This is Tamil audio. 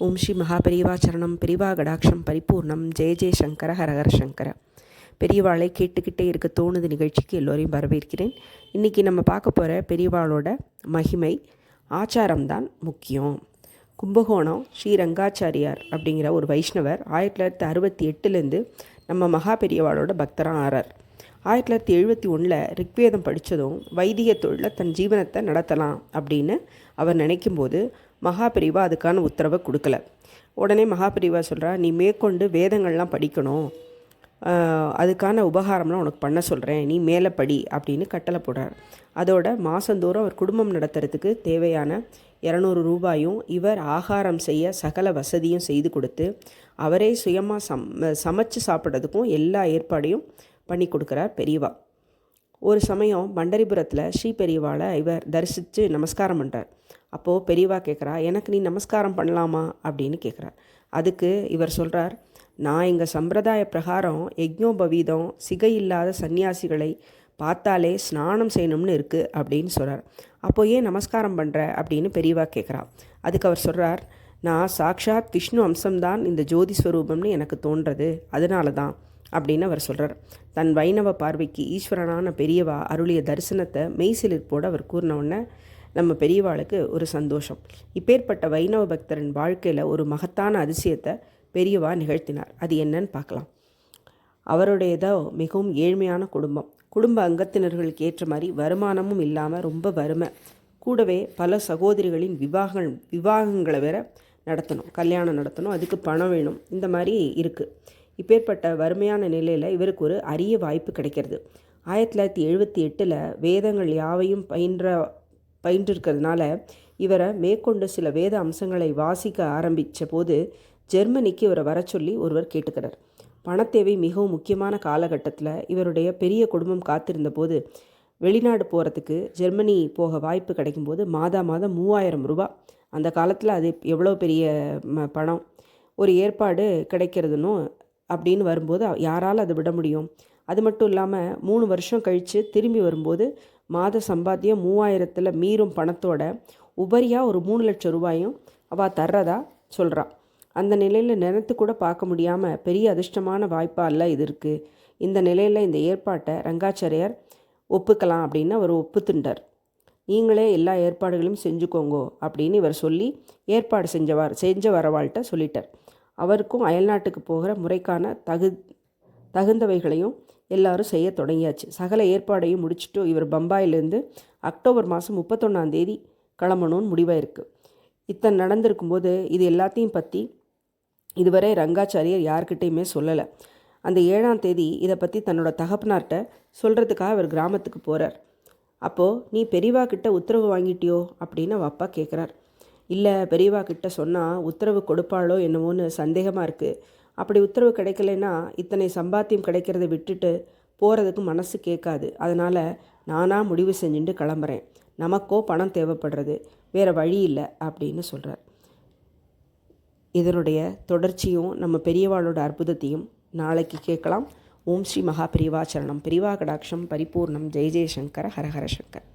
ஓம் ஸ்ரீ மகாபெரிவா சரணம். பெரிவா கடாட்சம் பரிபூர்ணம். ஜெய ஜெய சங்கர ஹரஹர சங்கர. பெரியவாளை கேட்டுக்கிட்டே இருக்க தோணுது நிகழ்ச்சிக்கு எல்லோரையும் வரவேற்கிறேன். இன்றைக்கி நம்ம பார்க்க போகிற பெரியவாளோட மகிமை ஆச்சாரம்தான் முக்கியம். கும்பகோணம் ஸ்ரீ ரங்காச்சாரியார் அப்படிங்கிற ஒரு வைஷ்ணவர் 1968 நம்ம மகா பெரியவாளோட பக்தராக ஆறார். 1971 ரிக்வேதம் படித்ததும் வைதிக தொழிலில் தன் ஜீவனத்தை நடத்தலாம் அப்படின்னு அவர் நினைக்கும்போது மகாபெரிவா அதுக்கான உத்தரவை கொடுக்கல. உடனே மகாபெரிவா சொல்கிறா, நீ மேற்கொண்டு வேதங்கள்லாம் படிக்கணும், அதுக்கான உபகாரம்லாம் உனக்கு பண்ண சொல்கிறேன், நீ மேலே படி அப்படின்னு கட்டளை போடுறார். அதோட மாதந்தோறும் அவர் குடும்பம் நடத்துறதுக்கு தேவையான 200 ரூபாயும் இவர் ஆகாரம் செய்ய சகல வசதியும் செய்து கொடுத்து அவரே சுயமாக சமைச்சு சாப்பிட்றதுக்கும் எல்லா ஏற்பாடையும் பண்ணி கொடுக்குறார் பெரியவா. ஒரு சமயம் பண்டரிபுரத்தில் ஸ்ரீ பெரியவாளை இவர் தரிசித்து நமஸ்காரம் பண்ணுறார். அப்போது பெரியவா கேட்குறா, எனக்கு நீ நமஸ்காரம் பண்ணலாமா அப்படின்னு கேட்குறார். அதுக்கு இவர் சொல்கிறார், நான் எங்கள் சம்பிரதாய பிரகாரம் யஜ்ஞோபவீதம் சிகை இல்லாத சன்னியாசிகளை பார்த்தாலே ஸ்நானம் செய்யணும்னு இருக்குது அப்படின்னு சொல்கிறார். அப்போ ஏன் நமஸ்காரம் பண்ணுற அப்படின்னு பெரியவா கேட்குறா. அதுக்கு அவர் சொல்கிறார், நான் சாக்ஷாத் விஷ்ணு அம்சம்தான் இந்த ஜோதி ஸ்வரூபம்னு எனக்கு தோன்றது, அதனால தான் அப்படின்னு அவர் சொல்கிறார். தன் வைணவ பார்வைக்கு ஈஸ்வரனான பெரியவா அருளிய தரிசனத்தை மெய்சிலிர்ப்போடு அவர் கூறினவுடனே நம்ம பெரியவாளுக்கு ஒரு சந்தோஷம். இப்பேற்பட்ட வைணவ பக்தரின் வாழ்க்கையில் ஒரு மகத்தான அதிசயத்தை பெரியவா நிகழ்த்தினார். அது என்னன்னு பார்க்கலாம். அவருடையதோ மிகவும் ஏழ்மையான குடும்ப அங்கத்தினர்களுக்கு ஏற்ற மாதிரி வருமானமும் இல்லாமல் ரொம்ப வறுமை. கூடவே பல சகோதரிகளின் விவாகங்களை வேற நடத்தணும், கல்யாணம் நடத்தணும், அதுக்கு பணம் வேணும், இந்த மாதிரி இருக்குது. இப்பேற்பட்ட வறுமையான நிலையில் இவருக்கு ஒரு அரிய வாய்ப்பு கிடைக்கிறது. 1978 வேதங்கள் யாவையும் பயின்றிருக்கிறதுனால இவரை மேற்கொண்டு சில வேத அம்சங்களை வாசிக்க ஆரம்பித்த போது ஜெர்மனிக்கு இவரை வர சொல்லி ஒருவர் கேட்டுக்கிறார். பணத்தேவை மிகவும் முக்கியமான காலகட்டத்தில் இவருடைய பெரிய குடும்பம் காத்திருந்த போது வெளிநாடு போகிறதுக்கு ஜெர்மனி போக வாய்ப்பு கிடைக்கும்போது மாதம் 3000 ரூபா, அந்த காலத்தில் அது எவ்வளோ பெரிய பணம், ஒரு ஏற்பாடு கிடைக்கிறதுன்னு அப்படின்னு வரும்போது யாரால் அதை விட முடியும்? அது மட்டும் இல்லாமல் 3 வருஷம் கழித்து திரும்பி வரும்போது மாத சம்பாத்தியம் 3000 மீறும் பணத்தோட உபரியாக ஒரு 3 லட்சம் ரூபாயும் அவள் தர்றதா சொல்கிறாள். அந்த நிலையில் நினைத்து கூட பார்க்க முடியாமல் பெரிய அதிர்ஷ்டமான வாய்ப்பால் இது இருக்குது. இந்த நிலையில் இந்த ஏற்பாட்டை ரங்காச்சாரியார் ஒப்புக்கலாம் அப்படின்னு அவர் ஒப்புத்துண்டார். நீங்களே எல்லா ஏற்பாடுகளையும் செஞ்சுக்கோங்கோ அப்படின்னு இவர் சொல்லி ஏற்பாடு செஞ்ச வரவாள்கிட்ட சொல்லிட்டார். அவருக்கும் அயல்நாட்டுக்கு போகிற முறைக்கான தகுந்தவைகளையும் எல்லாரும் செய்ய தொடங்கியாச்சு. சகல ஏற்பாடையும் முடிச்சுட்டு இவர் பம்பாயிலேருந்து அக்டோபர் மாதம் 31 கிளம்பணும்னு முடிவாயிருக்கு. இத்தனை நடந்திருக்கும்போது இது எல்லாத்தையும் பற்றி இதுவரை ரங்காச்சாரியர் யார்கிட்டையுமே சொல்லலை. அந்த 7ஆம் தேதி இதை பற்றி தன்னோட தகப்பனார்கிட்ட சொல்கிறதுக்காக அவர் கிராமத்துக்கு போகிறார். அப்போது நீ பெரியவா கிட்ட உத்தரவு வாங்கிட்டியோ அப்படின்னு அவள் அப்பா கேட்குறார். இல்லை, பெரியவா கிட்ட சொன்னால் உத்தரவு கொடுப்பாளோ என்னமோன்னு சந்தேகமாக இருக்குது. அப்படி உத்தரவு கிடைக்கலைன்னா இத்தனை சம்பாத்தியம் கிடைக்கிறத விட்டுட்டு போகிறதுக்கு மனசு கேட்காது. அதனால் நானாக முடிவு செஞ்சுட்டு கிளம்புறேன். நமக்கோ பணம் தேவைப்படுறது, வேறு வழி இல்லை அப்படின்னு சொல்கிறார். இதனுடைய தொடர்ச்சியும் நம்ம பெரியவாளோட அற்புதத்தையும் நாளைக்கு கேட்கலாம். ஓம் ஸ்ரீ மகா பெரிவா சரணம். பெரிவா கடாட்சம் பரிபூர்ணம். ஜெய ஜெய சங்கர ஹரஹர சங்கர்.